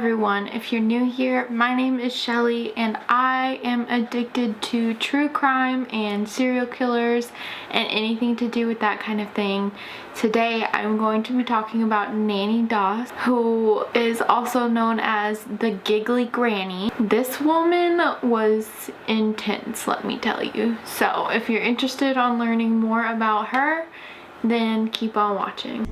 everyone, if you're new here, my name is Shelly and I am addicted to true crime and serial killers and anything to do with that kind of thing. Today I'm going to be talking about Nanny Doss, who is also known as the Giggly Granny. This woman was intense, let me tell you. So if you're interested on learning more about her, then keep on watching.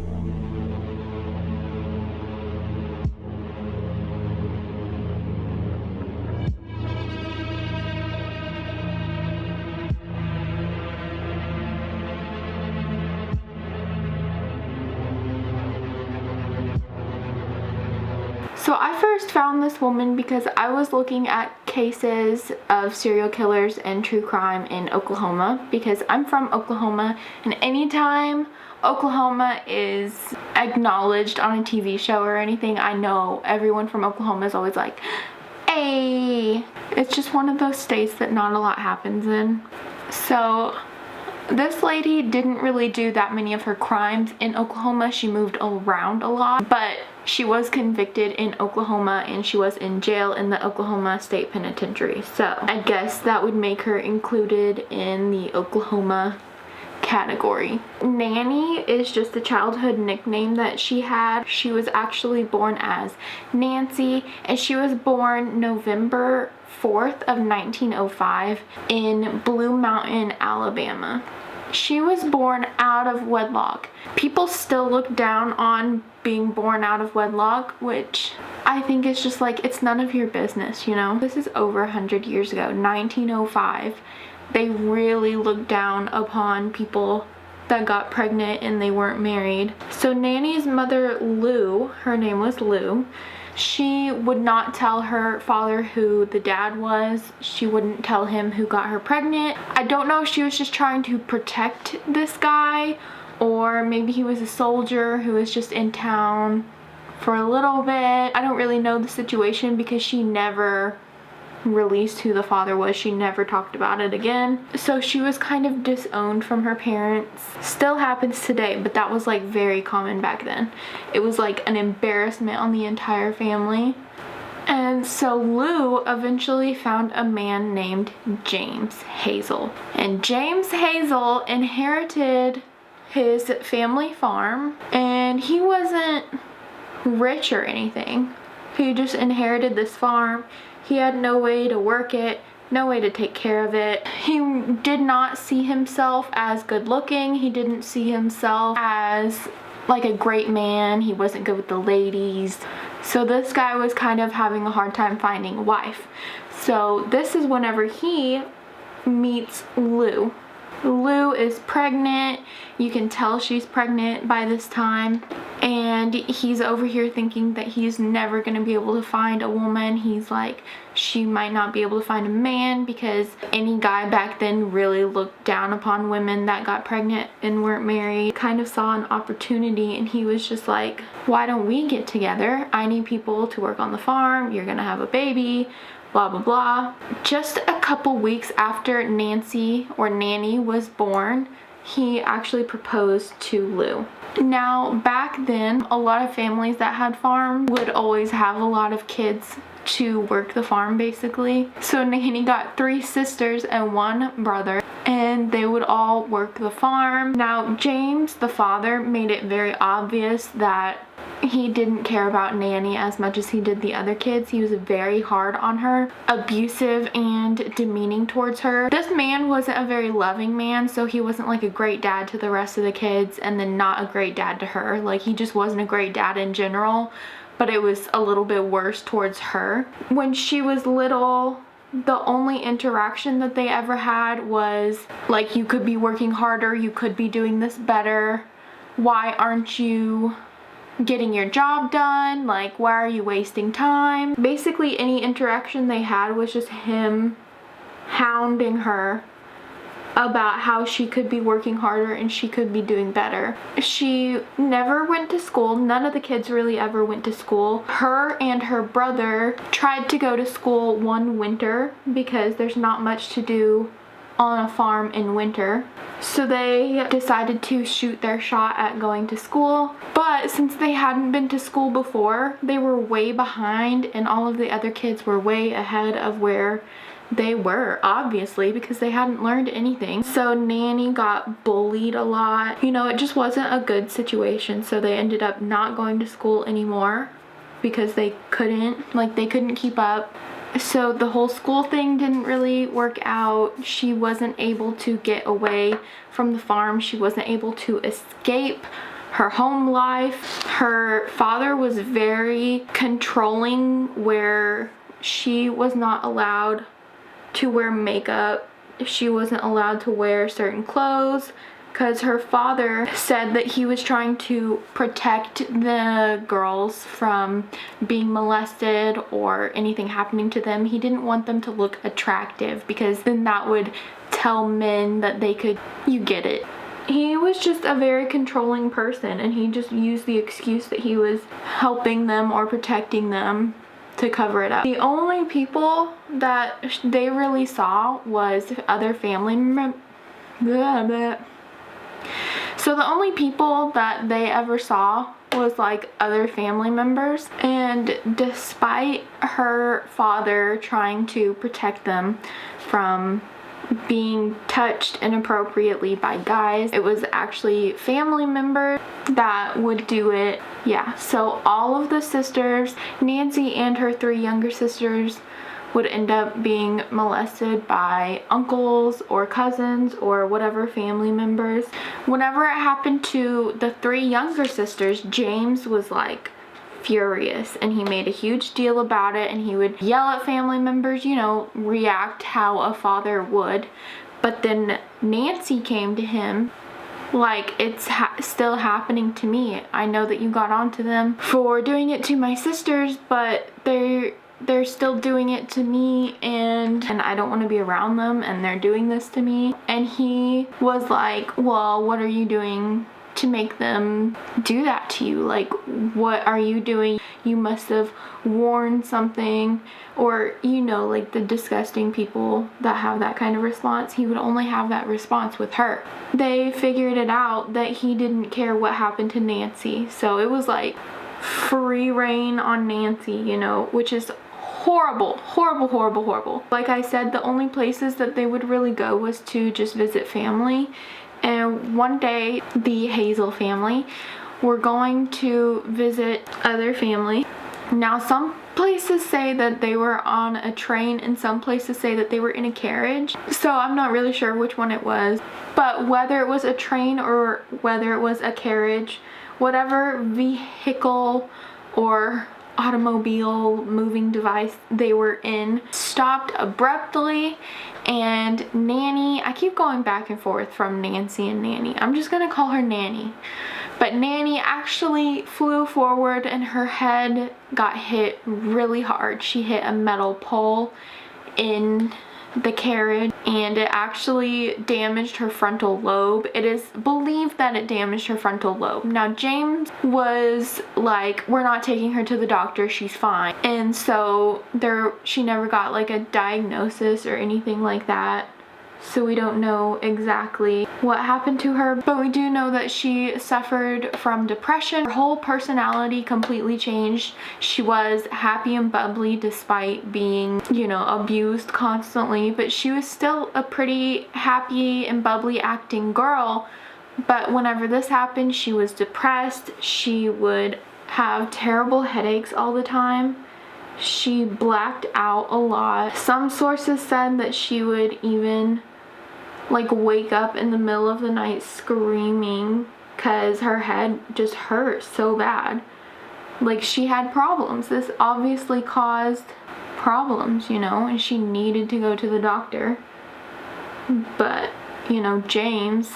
So I first found this woman because I was looking at cases of serial killers and true crime in Oklahoma, because I'm from Oklahoma, and anytime Oklahoma is acknowledged on a TV show or anything, I know everyone from Oklahoma is always like, hey. It's just one of those states that not a lot happens in. So this lady didn't really do that many of her crimes in Oklahoma. She moved around a lot, but she was convicted in Oklahoma and she was in jail in the Oklahoma State Penitentiary. So I guess that would make her included in the Oklahoma category. Nanny is just a childhood nickname that she had. She was actually born as Nancy, and she was born November 4th of 1905 in Blue Mountain, Alabama. She was born out of wedlock. People still look down on being born out of wedlock, which I think is just like, it's none of your business, you know? This is over 100 years ago, 1905. They really looked down upon people that got pregnant and they weren't married. So Nanny's mother, Lou, her name was Lou, she would not tell her father who the dad was. She wouldn't tell him who got her pregnant. I don't know if she was just trying to protect this guy, or maybe he was a soldier who was just in town for a little bit. I don't really know the situation because she never released who the father was. She never talked about it again. So she was kind of disowned from her parents. Still happens today, but that was like very common back then. It was like an embarrassment on the entire family. And so Lou eventually found a man named James Hazel. And James Hazel inherited his family farm, and he wasn't rich or anything. He just inherited this farm. He had no way to work it, no way to take care of it. He did not see himself as good looking. He didn't see himself as like a great man. He wasn't good with the ladies. So this guy was kind of having a hard time finding a wife. So this is whenever he meets Lou. Lou is pregnant. You can tell she's pregnant by this time, and he's over here thinking that he's never gonna be able to find a woman. He's like, she might not be able to find a man, because any guy back then really looked down upon women that got pregnant and weren't married. Kind of saw an opportunity, and he was just like, why don't we get together? I need people to work on the farm. You're gonna have a baby, blah blah blah. Just a couple weeks after Nanny was born, he actually proposed to Lou. Now back then, a lot of families that had farms would always have a lot of kids to work the farm basically. So Nanny got 3 sisters and 1 brother, and they would all work the farm. Now James, the father, made it very obvious that he didn't care about Nanny as much as he did the other kids. He was very hard on her, abusive and demeaning towards her. This man wasn't a very loving man, so he wasn't like a great dad to the rest of the kids and then not a great dad to her. Like, he just wasn't a great dad in general, but it was a little bit worse towards her. When she was little, the only interaction that they ever had was like, you could be working harder, you could be doing this better, why aren't you getting your job done? Like, why are you wasting time? Basically any interaction they had was just him hounding her about how she could be working harder and she could be doing better. She never went to school. None of the kids really ever went to school. Her and her brother tried to go to school one winter because there's not much to do on a farm in winter. So they decided to shoot their shot at going to school. But since they hadn't been to school before, they were way behind, and all of the other kids were way ahead of where they were, obviously, because they hadn't learned anything. So Nanny got bullied a lot. You know, it just wasn't a good situation. So they ended up not going to school anymore because they couldn't keep up. So the whole school thing didn't really work out. She wasn't able to get away from the farm. She wasn't able to escape her home life. Her father was very controlling, where she was not allowed to wear makeup. She wasn't allowed to wear certain clothes because her father said that he was trying to protect the girls from being molested or anything happening to them. He didn't want them to look attractive because then that would tell men that they could, you get it. He was just a very controlling person, and he just used the excuse that he was helping them or protecting them to cover it up. The only people that they really saw was other family members. So the only people that they ever saw was like other family members, and despite her father trying to protect them from being touched inappropriately by guys, it was actually family members that would do it. Yeah, so all of the sisters, Nancy and her 3 younger sisters, would end up being molested by uncles or cousins or whatever family members. Whenever it happened to the 3 younger sisters, James was like furious, and he made a huge deal about it, and he would yell at family members, you know, react how a father would. But then Nancy came to him like, it's still happening to me. I know that you got onto them for doing it to my sisters, but they're still doing it to me, and I don't want to be around them, and they're doing this to me. And he was like, well, what are you doing to make them do that to you? Like, what are you doing? You must have worn something, or, you know, like the disgusting people that have that kind of response. He would only have that response with her. They figured it out that he didn't care what happened to Nancy, so it was like free reign on Nancy, you know, which is horrible, horrible, horrible, horrible. Like I said, the only places that they would really go was to just visit family. And one day, the Hazel family were going to visit other family. Now, some places say that they were on a train, and some places say that they were in a carriage. So I'm not really sure which one it was. But whether it was a train or whether it was a carriage, whatever vehicle or automobile moving device they were in stopped abruptly, and Nanny, I keep going back and forth from Nancy and Nanny, I'm just gonna call her Nanny, but Nanny actually flew forward and her head got hit really hard. She hit a metal pole in the carriage, and it actually damaged her frontal lobe. It is believed that it damaged her frontal lobe. Now, James was like, we're not taking her to the doctor, she's fine. And so she never got like a diagnosis or anything like that. So we don't know exactly what happened to her, but we do know that she suffered from depression. Her whole personality completely changed. She was happy and bubbly despite being, you know, abused constantly, but she was still a pretty happy and bubbly acting girl. But whenever this happened, she was depressed. She would have terrible headaches all the time. She blacked out a lot. Some sources said that she would even like wake up in the middle of the night screaming because her head just hurt so bad. Like, she had problems. This obviously caused problems, you know, and she needed to go to the doctor. But, you know, James,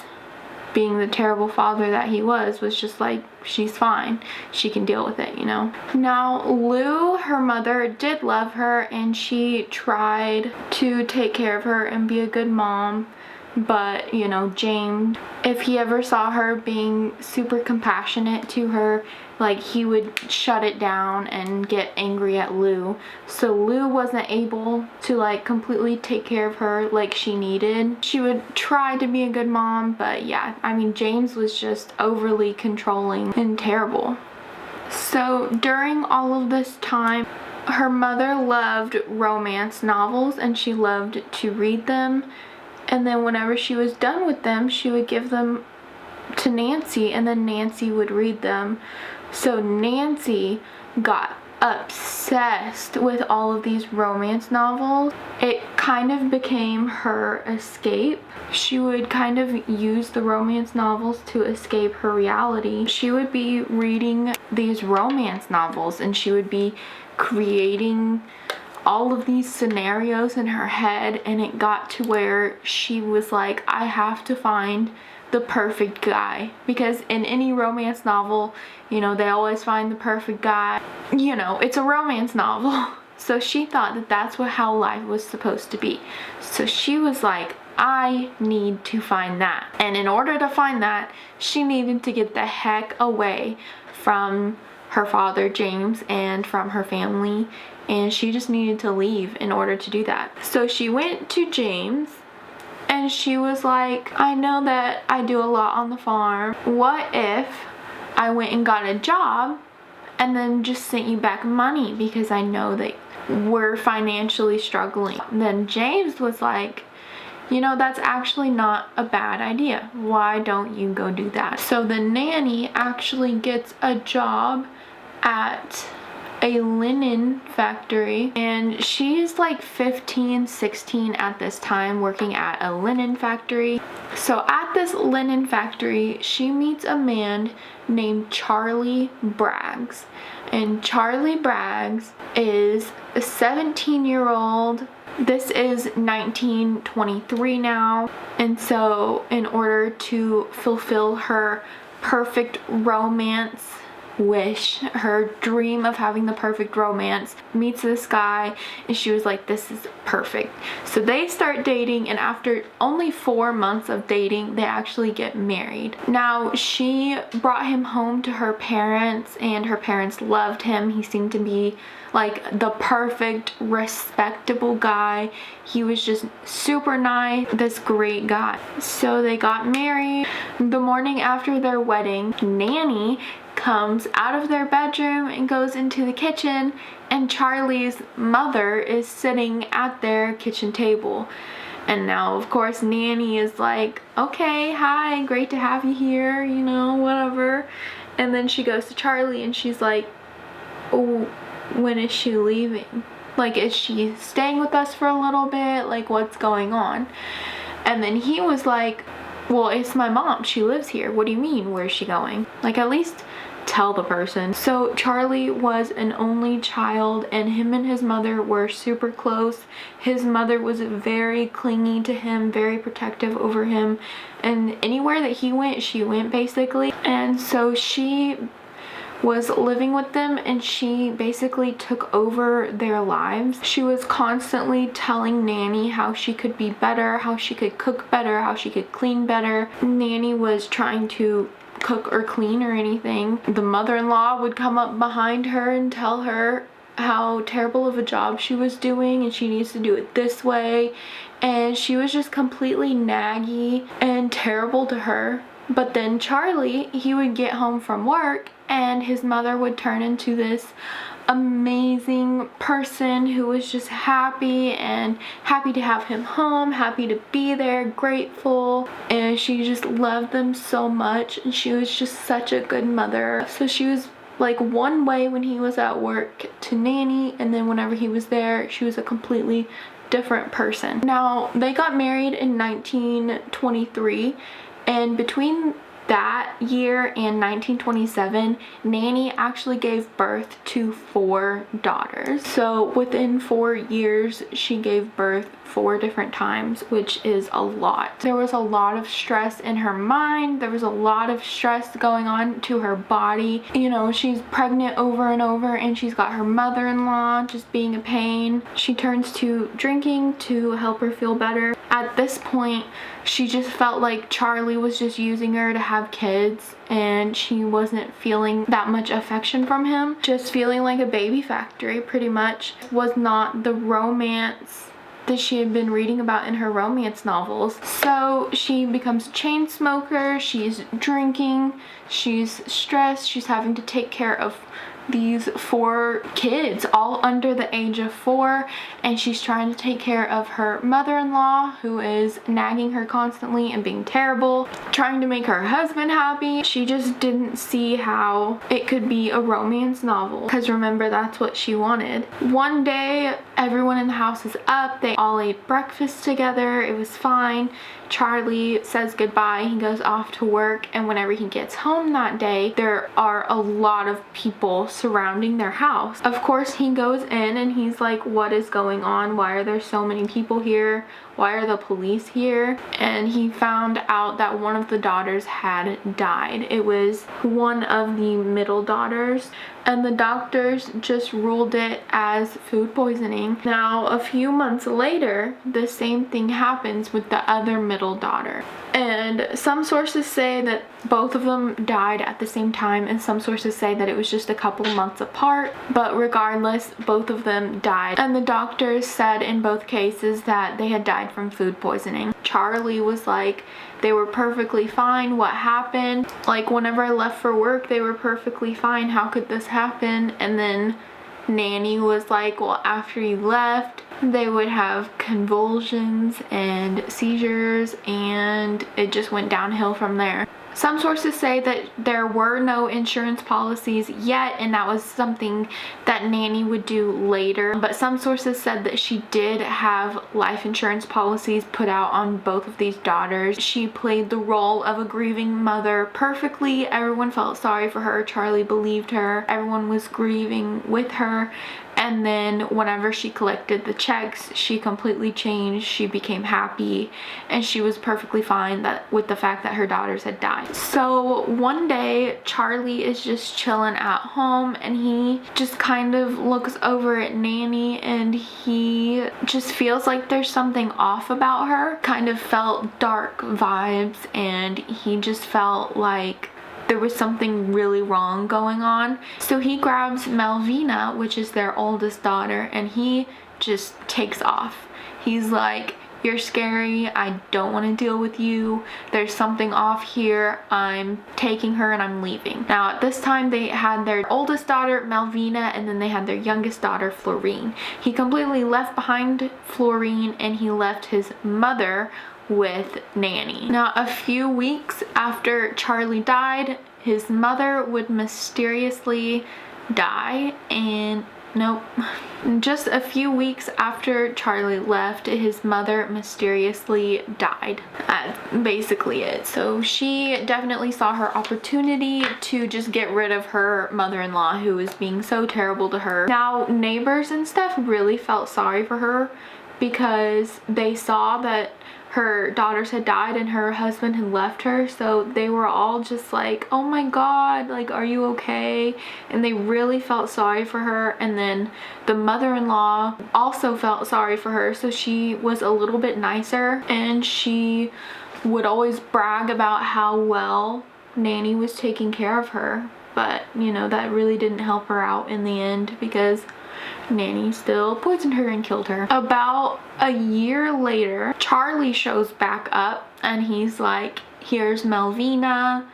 being the terrible father that he was just like, she's fine. She can deal with it, you know. Now, Lou, her mother, did love her, and she tried to take care of her and be a good mom. But, you know, James, if he ever saw her being super compassionate to her like he would shut it down and get angry at Lou. So Lou wasn't able to like completely take care of her like she needed. She would try to be a good mom, but yeah, I mean, James was just overly controlling and terrible. So during all of this time, her mother loved romance novels and she loved to read them. And then whenever she was done with them, she would give them to Nancy, and then Nancy would read them. So Nancy got obsessed with all of these romance novels. It kind of became her escape. She would kind of use the romance novels to escape her reality. She would be reading these romance novels and she would be creating all of these scenarios in her head, and it got to where she was like, I have to find the perfect guy, because in any romance novel, you know, they always find the perfect guy. You know, it's a romance novel. So she thought that that's how life was supposed to be. So she was like, I need to find that. And in order to find that, she needed to get the heck away from her father, James, and from her family. And she just needed to leave in order to do that. So she went to James and she was like, I know that I do a lot on the farm. What if I went and got a job and then just sent you back money, because I know that we're financially struggling? Then James was like, you know, that's actually not a bad idea. Why don't you go do that? So the nanny actually gets a job at a linen factory, and she's like 15, 16 at this time, working at a linen factory. So at this linen factory, she meets a man named Charlie Braggs, and Charlie Braggs is a 17-year-old. This is 1923 now, and so in order to fulfill her perfect romance wish, her dream of having the perfect romance, meets this guy, and she was like, this is perfect. So they start dating, and after only 4 months of dating, they actually get married. Now, she brought him home to her parents, and her parents loved him. He seemed to be like the perfect, respectable guy. He was just super nice, this great guy. So they got married. The morning after their wedding, Nanny comes out of their bedroom and goes into the kitchen, and Charlie's mother is sitting at their kitchen table. And now, of course, Nanny is like, okay, hi, great to have you here, you know, whatever. And then she goes to Charlie and she's like, oh, when is she leaving? Like, is she staying with us for a little bit? Like, what's going on? And then he was like, well, it's my mom. She lives here. What do you mean? Where's she going? Like, at least tell the person. So Charlie was an only child, and him and his mother were super close. His mother was very clingy to him, very protective over him, and anywhere that he went, she went basically. And so she was living with them, and she basically took over their lives. She was constantly telling Nanny how she could be better, how she could cook better, how she could clean better. Nanny was trying to cook or clean or anything. The mother-in-law would come up behind her and tell her how terrible of a job she was doing, and she needs to do it this way. And she was just completely naggy and terrible to her. But then Charlie, he would get home from work and his mother would turn into this amazing person who was just happy to have him home, happy to be there, grateful, and she just loved them so much, and she was just such a good mother. So she was like one way when he was at work to Nanny, and then whenever he was there, she was a completely different person. Now, they got married in 1923, and between that year and 1927, Nanny actually gave birth to 4 daughters. So within 4 years, she gave birth 4 different times, which is a lot. There was a lot of stress in her mind. There was a lot of stress going on to her body. You know, she's pregnant over and over, and she's got her mother-in-law just being a pain. She turns to drinking to help her feel better. At this point, she just felt like Charlie was just using her to have kids and she wasn't feeling that much affection from him. Just feeling like a baby factory pretty much. Was not the romance that she had been reading about in her romance novels. So she becomes a chain smoker, she's drinking, she's stressed, she's having to take care of these 4 kids, all under the age of 4, and she's trying to take care of her mother-in-law, who is nagging her constantly and being terrible, trying to make her husband happy. She just didn't see how it could be a romance novel, because remember, that's what she wanted. One day, everyone in the house is up, they all ate breakfast together, it was fine. Charlie says goodbye, he goes off to work, and whenever he gets home that day, there are a lot of people surrounding their house. Of course, he goes in and he's like, what is going on? Why are there so many people here? Why are the police here? And he found out that one of the daughters had died. It was one of the middle daughters, and the doctors just ruled it as food poisoning. Now, a few months later, the same thing happens with the other middle daughter. And some sources say that both of them died at the same time, and some sources say that it was just a couple months apart. But regardless, both of them died. And the doctors said in both cases that they had died from food poisoning. Charlie was like, they were perfectly fine. What happened? Like, whenever I left for work, they were perfectly fine. How could this happen? And then Nanny was like, well, after you left, they would have convulsions and seizures, and it just went downhill from there. Some sources say that there were no insurance policies yet, and that was something that Nanny would do later. But some sources said that she did have life insurance policies put out on both of these daughters. She played the role of a grieving mother perfectly. Everyone felt sorry for her. Charlie believed her. Everyone was grieving with her. And then whenever she collected the checks, she completely changed. She became happy, and she was perfectly fine with the fact that her daughters had died. So one day, Charlie is just chilling at home, and he just kind of looks over at Nanny, and he just feels like there's something off about her. Kind of felt dark vibes, and he just felt like there was something really wrong going on. So he grabs Malvina, which is their oldest daughter, and he just takes off. He's like, you're scary, I don't want to deal with you, there's something off here, I'm taking her and I'm leaving. Now at this time they had their oldest daughter Malvina, and then they had their youngest daughter Florine. He completely left behind Florine, and he left his mother with Nanny. Now a few weeks after Charlie died, his mother would mysteriously die, and nope. Just a few weeks after Charlie left, his mother mysteriously died. That's basically it. So she definitely saw her opportunity to just get rid of her mother-in-law, who was being so terrible to her. Now neighbors and stuff really felt sorry for her, because they saw that her daughters had died and her husband had left her, so they were all just like, oh my god, like, are you okay? And they really felt sorry for her. And then the mother-in-law also felt sorry for her, so she was a little bit nicer, and she would always brag about how well Nanny was taking care of her. But you know, that really didn't help her out in the end, because Nanny still poisoned her and killed her. About a year later, Charlie shows back up, and he's like, here's Malvina,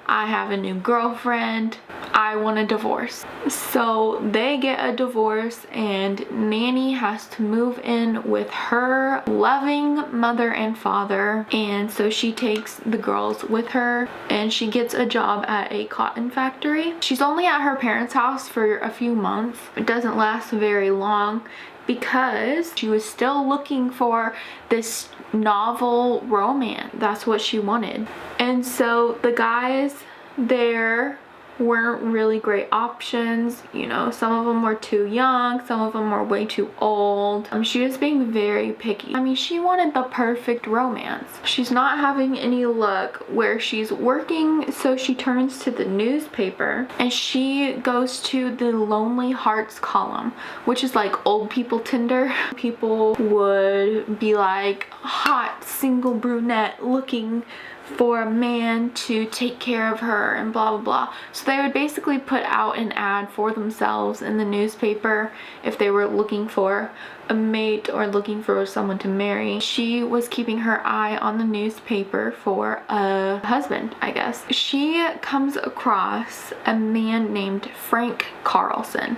I have a new girlfriend, I want a divorce. So they get a divorce, and Nanny has to move in with her loving mother and father. And so she takes the girls with her, and she gets a job at a cotton factory. She's only at her parents' house for a few months. It doesn't last very long, because she was still looking for this novel romance. That's what she wanted. And so the guys there weren't really great options. You know, some of them were too young, some of them were way too old. She was being very picky. I mean, she wanted the perfect romance. She's not having any luck where she's working, so she turns to the newspaper, and she goes to the Lonely Hearts column, which is like old people Tinder. People would be like, hot single brunette looking for a man to take care of her and blah blah blah. So they would basically put out an ad for themselves in the newspaper if they were looking for a mate or looking for someone to marry. She was keeping her eye on the newspaper for a husband, I guess. She comes across a man named Frank Carlson.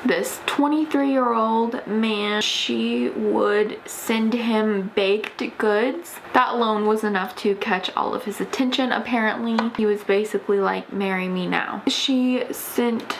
This 23-year-old man. She would send him baked goods. That alone was enough to catch all of his attention, apparently. He was basically like, marry me now. She sent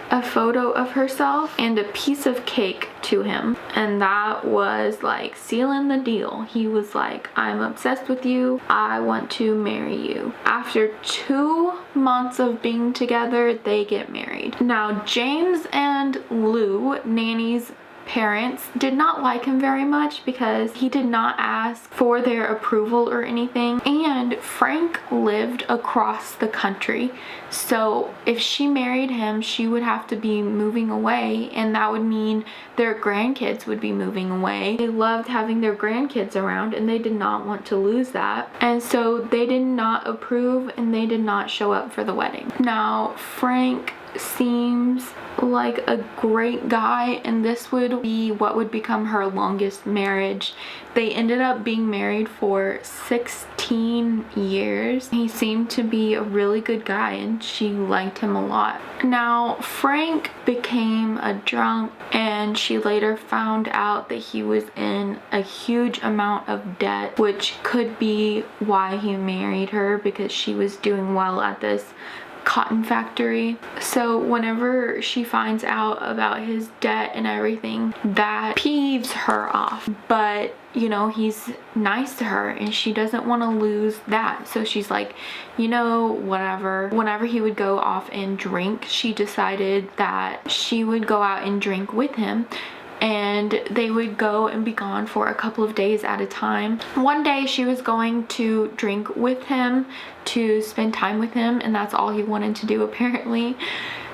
a photo of herself and a piece of cake to him, and that was like sealing the deal. He was like, I'm obsessed with you, I want to marry you. After 2 months of being together, they get married. Now James and Lou, Nanny's parents, did not like him very much because he did not ask for their approval or anything, and Frank lived across the country, so if she married him she would have to be moving away, and that would mean their grandkids would be moving away. They loved having their grandkids around and they did not want to lose that, and so they did not approve and they did not show up for the wedding. Now Frank seems like a great guy, and this would be what would become her longest marriage. They ended up being married for 16 years. He seemed to be a really good guy and she liked him a lot. Now Frank became a drunk, and she later found out that he was in a huge amount of debt, which could be why he married her, because she was doing well at this cotton factory. So whenever she finds out about his debt and everything, that peeves her off, but you know, he's nice to her and she doesn't want to lose that, so she's like, you know, whatever. Whenever he would go off and drink, she decided that she would go out and drink with him, and they would go and be gone for a couple of days at a time. One day she was going to drink with him to spend time with him, and that's all he wanted to do apparently.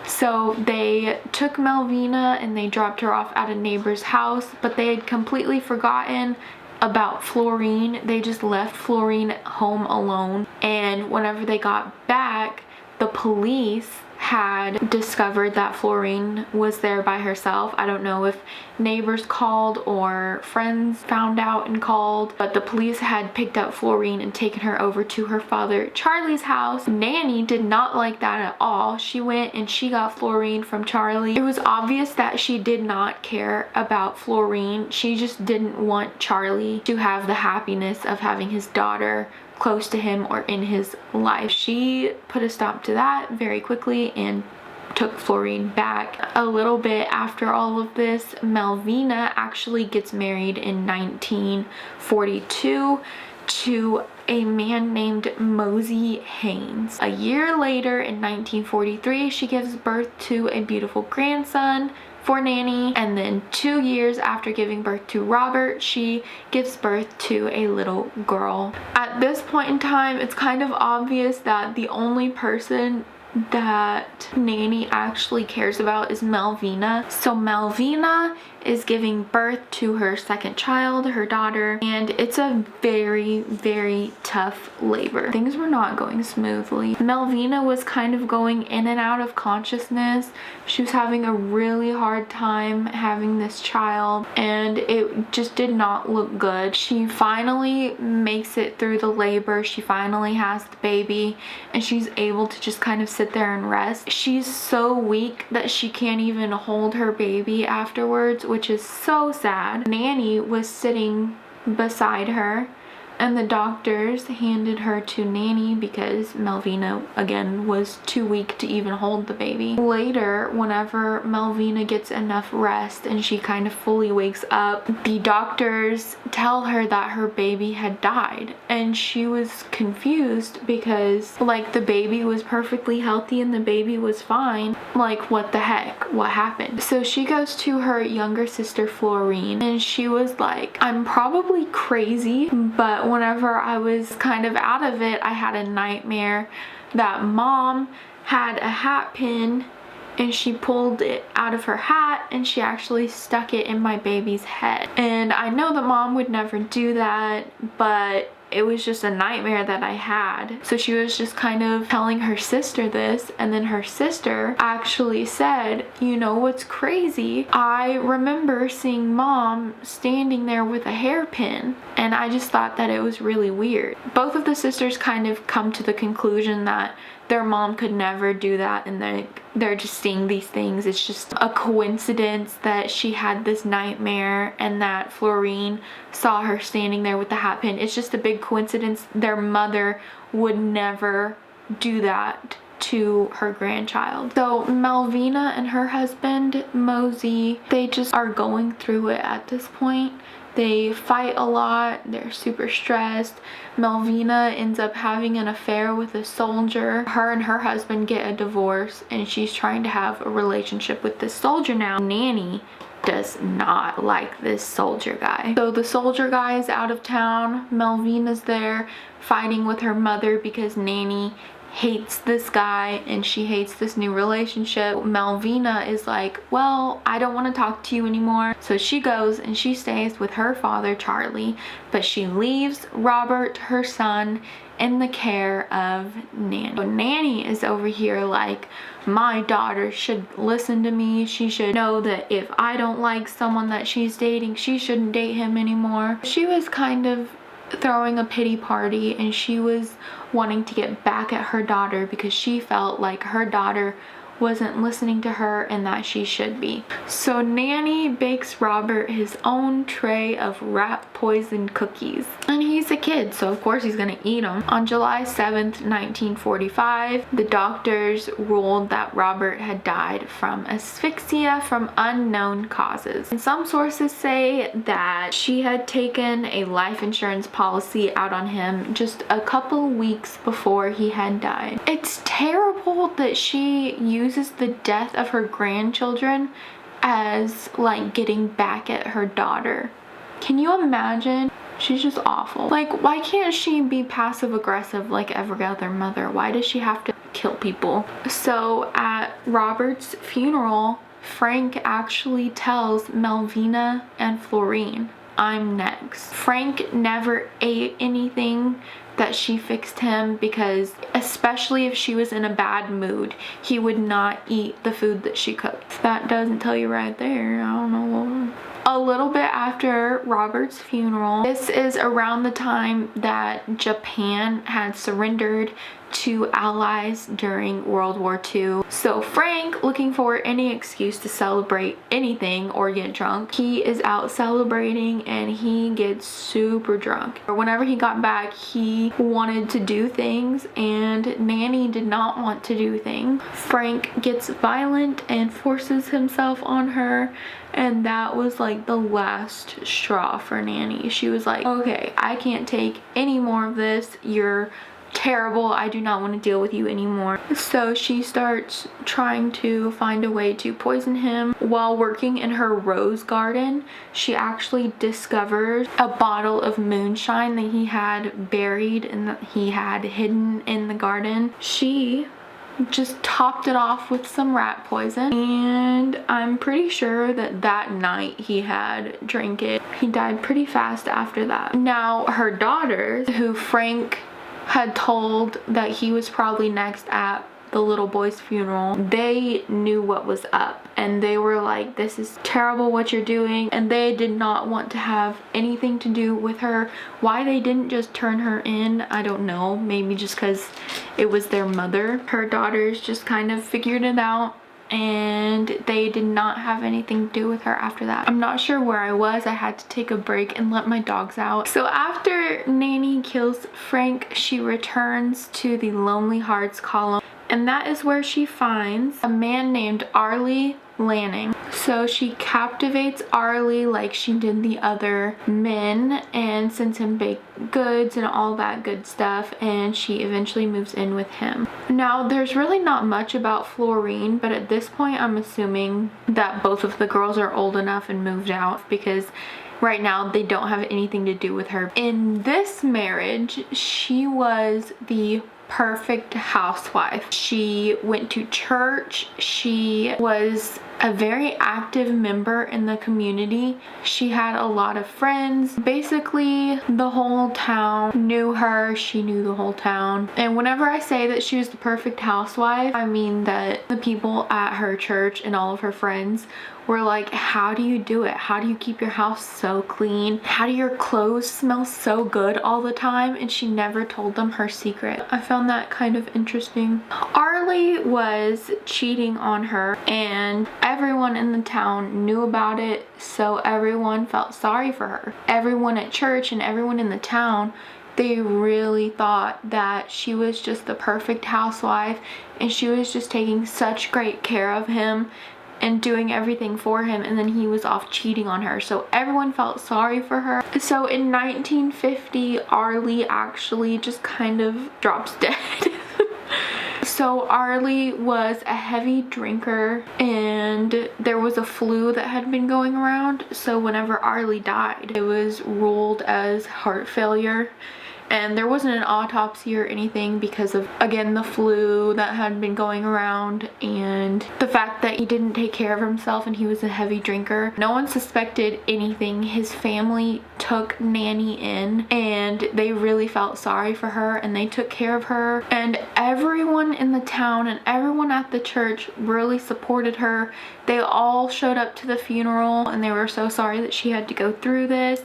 So they took Melvina and they dropped her off at a neighbor's house, but they had completely forgotten about Florine. They just left Florine home alone, and whenever they got back, the police had discovered that Florine was there by herself. I don't know if neighbors called or friends found out and called, but the police had picked up Florine and taken her over to her father Charlie's house. Nanny did not like that at all. She went and she got Florine from Charlie. It was obvious that she did not care about Florine. She just didn't want Charlie to have the happiness of having his daughter close to him or in his life. She put a stop to that very quickly and took Florine back. A little bit after all of this, Melvina actually gets married in 1942 to a man named Mosey Haynes. A year later, in 1943, she gives birth to a beautiful grandson for Nanny, and then 2 years after giving birth to Robert, she gives birth to a little girl. At this point in time, it's kind of obvious that the only person that Nanny actually cares about is Melvina. So Melvina is giving birth to her second child, her daughter, and it's a very, very tough labor. Things were not going smoothly. Melvina was kind of going in and out of consciousness. She was having a really hard time having this child, and it just did not look good. She finally makes it through the labor. She finally has the baby, and she's able to just kind of sit there and rest. She's so weak that she can't even hold her baby afterwards, which is so sad. Nanny was sitting beside her, and the doctors handed her to Nanny because Melvina, again, was too weak to even hold the baby. Later, whenever Melvina gets enough rest and she kind of fully wakes up, the doctors tell her that her baby had died, and she was confused because, like, the baby was perfectly healthy and the baby was fine. Like, what the heck? What happened? So she goes to her younger sister Florine, and she was like, I'm probably crazy, but whenever I was kind of out of it, I had a nightmare that Mom had a hat pin and she pulled it out of her hat and she actually stuck it in my baby's head. And I know that Mom would never do that, but it was just a nightmare that I had. So she was just kind of telling her sister this, and then her sister actually said, you know what's crazy? I remember seeing mom standing there with a hairpin, and I just thought that it was really weird. Both of the sisters kind of come to the conclusion that their mom could never do that, and they're just seeing these things. It's just a coincidence that she had this nightmare and that Florine saw her standing there with the hat pin. It's just a big coincidence. Their mother would never do that to her grandchild. So Malvina and her husband Mosey, they just are going through it at this point. They fight a lot, they're super stressed. Malvina ends up having an affair with a soldier. Her and her husband get a divorce, and she's trying to have a relationship with this soldier now. Nanny does not like this soldier guy. So the soldier guy is out of town. Malvina's there fighting with her mother because Nanny hates this guy and she hates this new relationship. Malvina is like, well, I don't want to talk to you anymore. So she goes and she stays with her father, Charlie, but she leaves Robert, her son, in the care of Nanny. So Nanny is over here like, my daughter should listen to me. She should know that if I don't like someone that she's dating, she shouldn't date him anymore. She was kind of throwing a pity party, and she was wanting to get back at her daughter because she felt like her daughter wasn't listening to her and that she should be. So Nanny bakes Robert his own tray of rat poisoned cookies, and he's a kid, so of course he's gonna eat them. On July 7th, 1945, the doctors ruled that Robert had died from asphyxia from unknown causes. And some sources say that she had taken a life insurance policy out on him just a couple weeks before he had died. It's terrible that she uses the death of her grandchildren as like getting back at her daughter. Can you imagine? She's just awful. Like, why can't she be passive aggressive like every other mother? Why does she have to kill people? So at Robert's funeral, Frank actually tells Malvina and Florine, I'm next. Frank never ate anything that she fixed him because, especially if she was in a bad mood, he would not eat the food that she cooked. That doesn't tell you right there. I don't know. A little bit after Robert's funeral, this is around the time that Japan had surrendered to allies during World War II. So Frank, looking for any excuse to celebrate anything or get drunk, he is out celebrating and he gets super drunk. Whenever he got back, he wanted to do things and Nanny did not want to do things. Frank gets violent and forces himself on her, and that was like the last straw for Nanny. She was like, okay, I can't take any more of this. You're terrible. I do not want to deal with you anymore. So she starts trying to find a way to poison him. While working in her rose garden, she actually discovers a bottle of moonshine that he had buried and that he had hidden in the garden. She just topped it off with some rat poison, and I'm pretty sure that that night he had drank it. He died pretty fast after that. Now her daughters, who Frank had told that he was probably next at the little boy's funeral, they knew what was up and they were like, this is terrible what you're doing, and they did not want to have anything to do with her. Why they didn't just turn her in, I don't know. Maybe just because it was their mother. Her daughters just kind of figured it out and they did not have anything to do with her after that. I'm not sure where I was. I had to take a break and let my dogs out. So after Nanny kills Frank, she returns to the Lonely Hearts column, and that is where she finds a man named Arlie Lanning. So she captivates Arlie like she did the other men and sends him baked goods and all that good stuff, and she eventually moves in with him. Now there's really not much about Florine, but at this point I'm assuming that both of the girls are old enough and moved out because right now they don't have anything to do with her. In this marriage, she was the perfect housewife. She went to church. She was a very active member in the community. She had a lot of friends. Basically, the whole town knew her. She knew the whole town. And whenever I say that she was the perfect housewife, I mean that the people at her church and all of her friends were like, how do you do it? How do you keep your house so clean? How do your clothes smell so good all the time? And she never told them her secret. I found that kind of interesting. Arlie was cheating on her and everyone in the town knew about it, so everyone felt sorry for her. Everyone at church and everyone in the town, they really thought that she was just the perfect housewife and she was just taking such great care of him and doing everything for him, and then he was off cheating on her, so everyone felt sorry for her. So in 1950, Arlie actually just kind of drops dead. So Arlie was a heavy drinker and there was a flu that had been going around, so whenever Arlie died, it was ruled as heart failure. And there wasn't an autopsy or anything because of, again, the flu that had been going around and the fact that he didn't take care of himself and he was a heavy drinker. No one suspected anything. His family took Nanny in and they really felt sorry for her and they took care of her. And everyone in the town and everyone at the church really supported her. They all showed up to the funeral and they were so sorry that she had to go through this.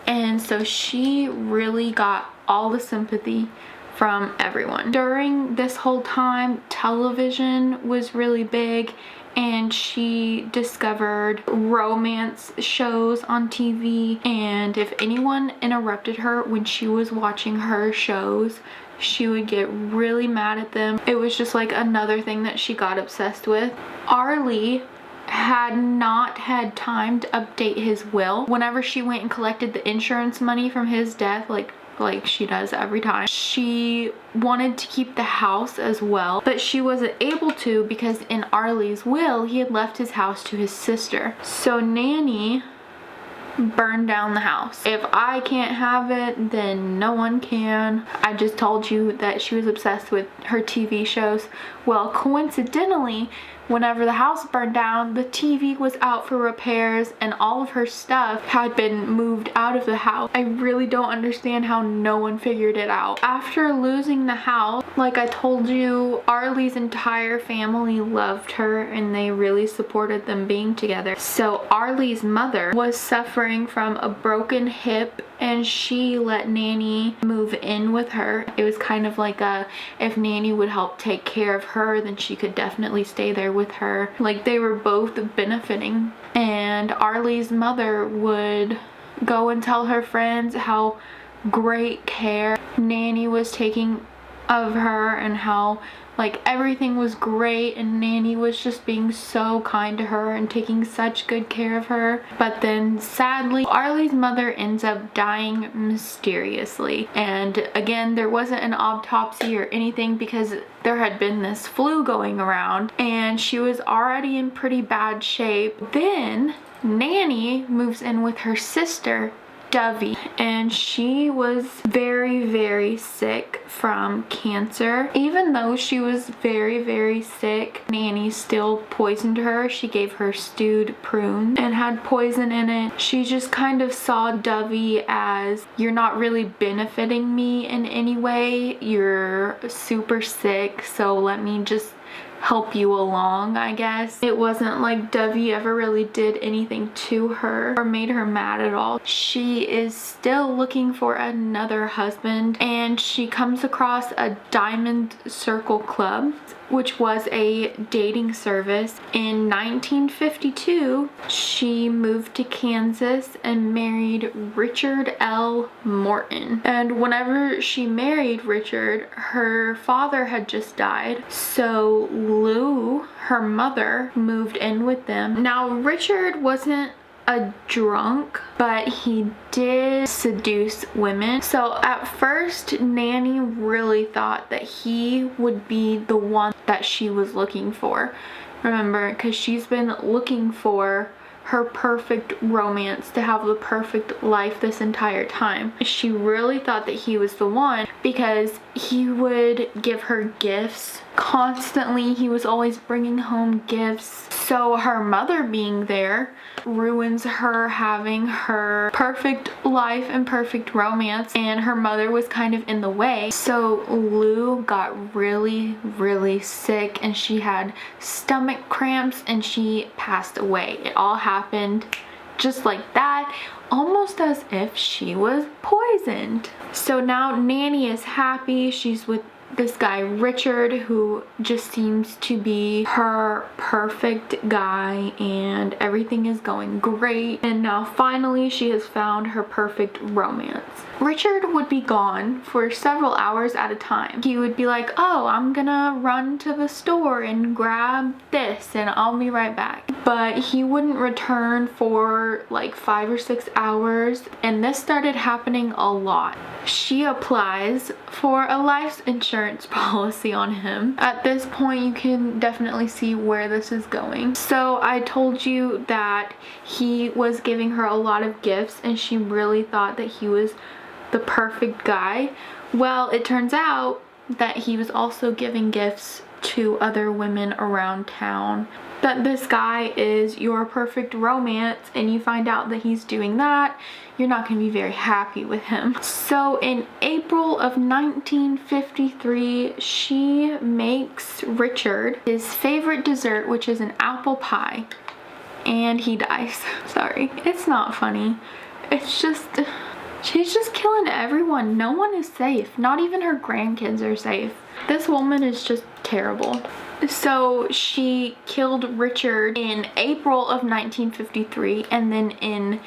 And so she really got all the sympathy from everyone. During this whole time, television was really big and she discovered romance shows on TV, and if anyone interrupted her when she was watching her shows, she would get really mad at them. It was just like another thing that she got obsessed with. Arlie had not had time to update his will. Whenever she went and collected the insurance money from his death, like she does every time, she wanted to keep the house as well, but she wasn't able to because in Arlie's will, he had left his house to his sister. So Nanny burned down the house. If I can't have it, then no one can. I just told you that she was obsessed with her TV shows. Well, coincidentally, whenever the house burned down, the TV was out for repairs and all of her stuff had been moved out of the house. I really don't understand how no one figured it out. After losing the house, like I told you, Arlie's entire family loved her and they really supported them being together. So Arlie's mother was suffering from a broken hip and she let Nanny move in with her. It was kind of like if Nanny would help take care of her, then she could definitely stay there with her. Like they were both benefiting. And Arlie's mother would go and tell her friends how great care Nanny was taking of her and how like everything was great and Nanny was just being so kind to her and taking such good care of her. But then sadly, Arlie's mother ends up dying mysteriously. And again, there wasn't an autopsy or anything because there had been this flu going around and she was already in pretty bad shape. Then Nanny moves in with her sister Dovey, and she was very, very sick from cancer. Even though she was very, very sick, Nanny still poisoned her. She gave her stewed prunes and had poison in it. She just kind of saw Dovey as, you're not really benefiting me in any way. You're super sick, so let me just help you along, I guess. It wasn't like Dovey ever really did anything to her or made her mad at all. She is still looking for another husband and she comes across a Diamond Circle Club, which was a dating service. In 1952, she moved to Kansas and married Richard L. Morton. And whenever she married Richard, her father had just died. So Lou, her mother, moved in with them. Now, Richard wasn't a drunk, but he did seduce women. So at first, Nanny really thought that he would be the one that she was looking for. Remember, because she's been looking for her perfect romance, to have the perfect life this entire time. She really thought that he was the one because he would give her gifts Constantly, he was always bringing home gifts. So her mother being there ruins her having her perfect life and perfect romance, and her mother was kind of in the way. So Lou got really sick, and she had stomach cramps and she passed away. It all happened just like that, almost as if she was poisoned. So now Nanny is happy. She's with this guy Richard, who just seems to be her perfect guy, and everything is going great. And now finally she has found her perfect romance. Richard would be gone for several hours at a time. He would be like, oh, I'm gonna run to the store and grab this and I'll be right back. But he wouldn't return for like 5 or 6 hours, and this started happening a lot. She applies for a life insurance policy on him. At this point, you can definitely see where this is going. So I told you that he was giving her a lot of gifts and she really thought that he was the perfect guy. Well, it turns out that he was also giving gifts to other women around town. That this guy is your perfect romance, and you find out that he's doing that, you're not going to be very happy with him. So in April of 1953, she makes Richard his favorite dessert, which is an apple pie, and he dies. Sorry, it's not funny. It's just, she's just killing everyone. No one is safe. Not even her grandkids are safe. This woman is just terrible. So she killed Richard in April of 1953, and then in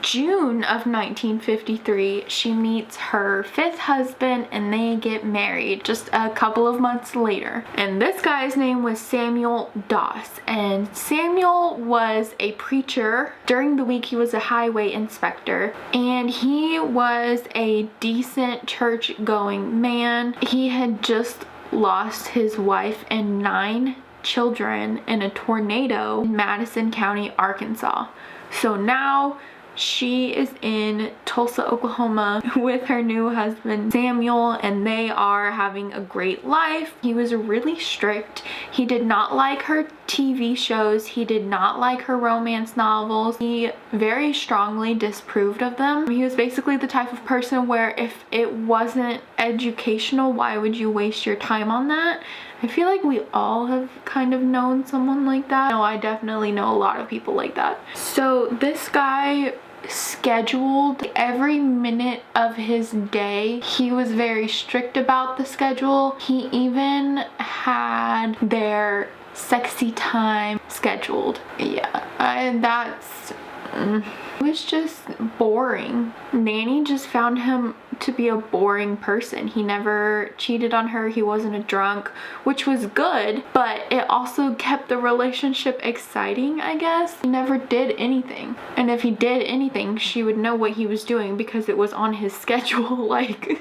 June of 1953 she meets her 5th husband and they get married just a couple of months later. And this guy's name was Samuel Doss, and Samuel was a preacher. During the week he was a highway inspector, and he was a decent church going man. He had just lost his wife and 9 children in a tornado in Madison County, Arkansas. So now she is in Tulsa, Oklahoma with her new husband Samuel, and they are having a great life. He was really strict. He did not like her TV shows. He did not like her romance novels. He very strongly disapproved of them. He was basically the type of person where if it wasn't educational, why would you waste your time on that? I feel like we all have kind of known someone like that. No, I definitely know a lot of people like that. So this guy scheduled every minute of his day. He was very strict about the schedule. He even had their sexy time scheduled. Yeah, it was just boring. Nanny just found him to be a boring person. He never cheated on her. He wasn't a drunk, which was good, but it also kept the relationship exciting, I guess. He never did anything. And if he did anything, she would know what he was doing because it was on his schedule. Like,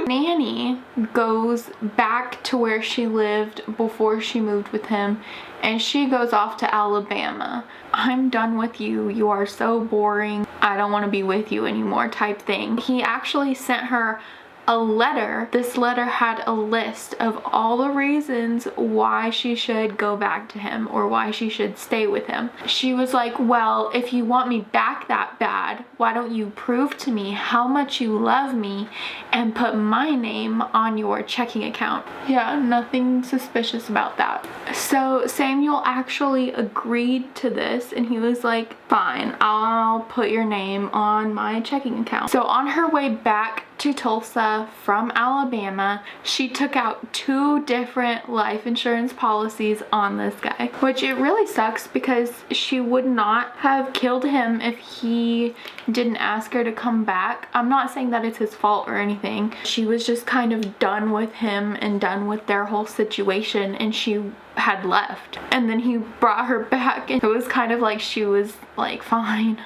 Nanny goes back to where she lived before she moved with him, and she goes off to Alabama. I'm done with you. You are so boring. I don't want to be with you anymore type thing. He actually sent her a letter. This letter had a list of all the reasons why she should go back to him or why she should stay with him. She was like, well, if you want me back that bad, why don't you prove to me how much you love me and put my name on your checking account? Yeah, nothing suspicious about that. So Samuel actually agreed to this, and he was like, fine, I'll put your name on my checking account. So on her way back to Tulsa from Alabama, she took out 2 different life insurance policies on this guy, which it really sucks because she would not have killed him if he didn't ask her to come back. I'm not saying that it's his fault or anything. She was just kind of done with him and done with their whole situation, and she had left. And then he brought her back, and it was kind of like she was like, fine,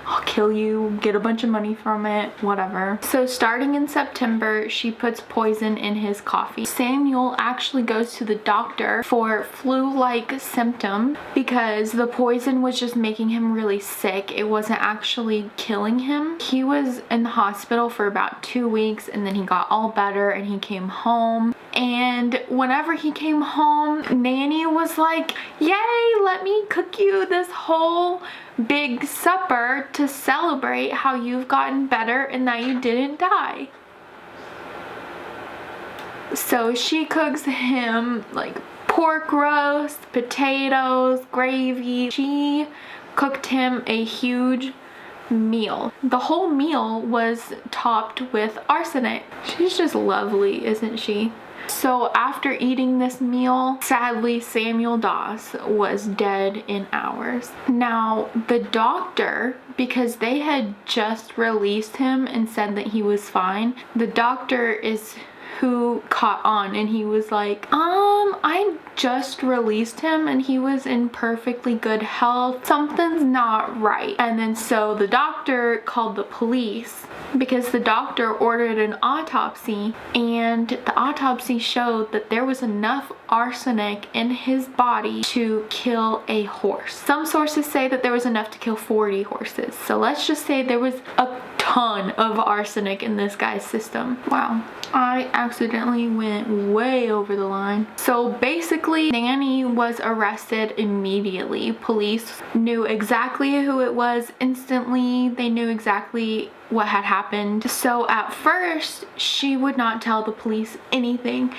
I'll kill you, get a bunch of money from it, whatever. So starting in September, she puts poison in his coffee. Samuel actually goes to the doctor for flu-like symptom because the poison was just making him really sick. It wasn't actually killing him. He was in the hospital for about 2 weeks, and then he got all better and he came home. And whenever he came home, Nanny was like, yay, let me cook you this whole big supper to celebrate how you've gotten better and that you didn't die. So she cooks him like pork roast, potatoes, gravy. She cooked him a huge meal. The whole meal was topped with arsenic. She's just lovely, isn't she? So after eating this meal, sadly Samuel Doss was dead in hours. Now the doctor, because they had just released him and said that he was fine, the doctor is who caught on, and he was like, I just released him and he was in perfectly good health. Something's not right. And then so the doctor called the police because the doctor ordered an autopsy, and the autopsy showed that there was enough arsenic in his body to kill a horse. Some sources say that there was enough to kill 40 horses. So let's just say there was a ton of arsenic in this guy's system. Wow. I accidentally went way over the line. So basically, Nanny was arrested immediately. Police knew exactly who it was instantly. They knew exactly what had happened. So at first, she would not tell the police anything,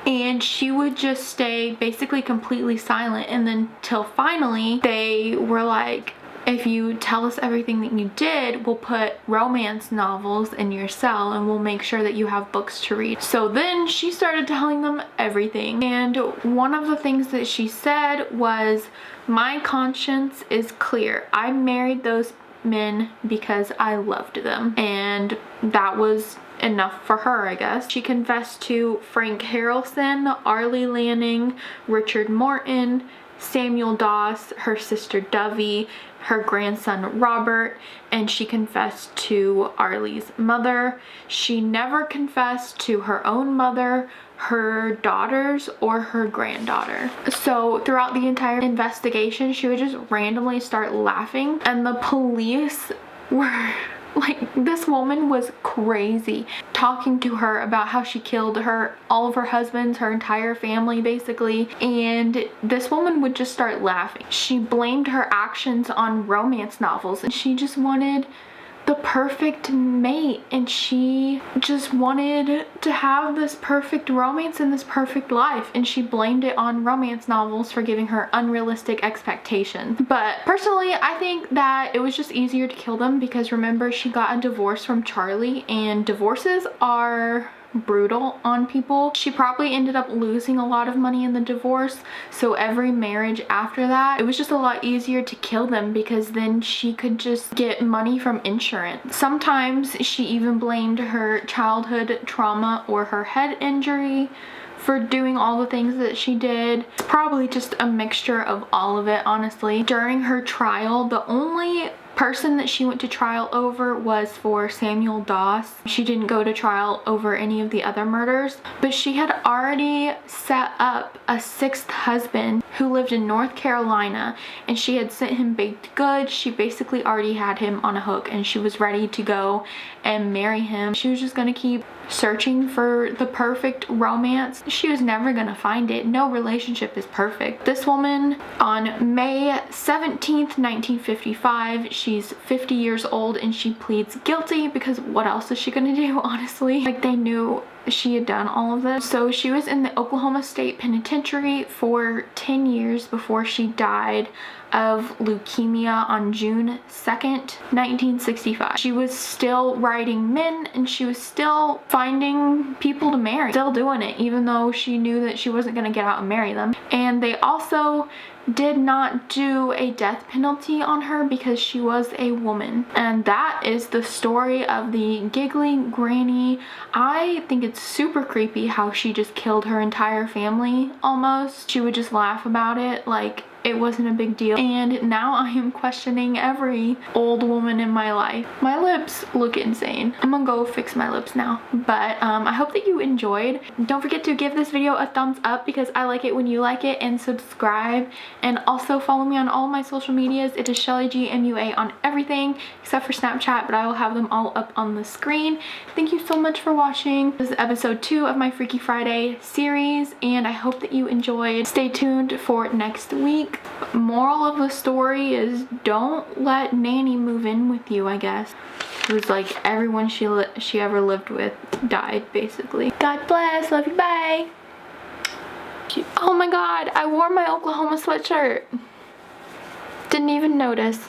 and she would just stay basically completely silent. And then till finally, they were like, if you tell us everything that you did, we'll put romance novels in your cell and we'll make sure that you have books to read. So then she started telling them everything. And one of the things that she said was, my conscience is clear. I married those men because I loved them. And that was enough for her, I guess. She confessed to Frank Harrelson, Arlie Lanning, Richard Morton, Samuel Doss, her sister Dovey, her grandson Robert, and she confessed to Arlie's mother. She never confessed to her own mother, her daughters, or her granddaughter. So throughout the entire investigation, she would just randomly start laughing, and the police were like, this woman was crazy, talking to her about how she killed all of her husbands, her entire family basically, and this woman would just start laughing. She blamed her actions on romance novels, and she just wanted the perfect mate, and she just wanted to have this perfect romance and this perfect life, and she blamed it on romance novels for giving her unrealistic expectations. But personally, I think that it was just easier to kill them because remember, she got a divorce from Charlie, and divorces are brutal on people. She probably ended up losing a lot of money in the divorce, so every marriage after that, it was just a lot easier to kill them because then she could just get money from insurance. Sometimes she even blamed her childhood trauma or her head injury for doing all the things that she did. It's probably just a mixture of all of it, honestly. During her trial, the only person that she went to trial over was for Samuel Doss. She didn't go to trial over any of the other murders, but she had already set up a sixth husband who lived in North Carolina, and she had sent him baked goods. She basically already had him on a hook, and she was ready to go and marry him. She was just gonna keep searching for the perfect romance. She was never gonna find it. No relationship is perfect. This woman, on May 17th, 1955, she's 50 years old, and she pleads guilty because what else is she gonna do, honestly? Like, they knew she had done all of this. So she was in the Oklahoma State Penitentiary for 10 years before she died of leukemia on June 2nd, 1965. She was still writing men, and she was still finding people to marry, still doing it, even though she knew that she wasn't gonna get out and marry them. And they also did not do a death penalty on her because she was a woman. And that is the story of the Giggling Granny. I think it's super creepy how she just killed her entire family almost. She would just laugh about it like it wasn't a big deal. And now I am questioning every old woman in my life. My lips look insane. I'm gonna go fix my lips now. But I hope that you enjoyed. Don't forget to give this video a thumbs up because I like it when you like it, and subscribe. And also follow me on all my social medias. It is Shellie G MUA on everything except for Snapchat, but I will have them all up on the screen. Thank you so much for watching. This is episode 2 of my Freaky Friday series, and I hope that you enjoyed. Stay tuned for next week. Moral of the story is don't let Nanny move in with you, I guess. It was like everyone she ever lived with died, basically. God bless. Love you. Bye. Oh my god, I wore my Oklahoma sweatshirt. Didn't even notice.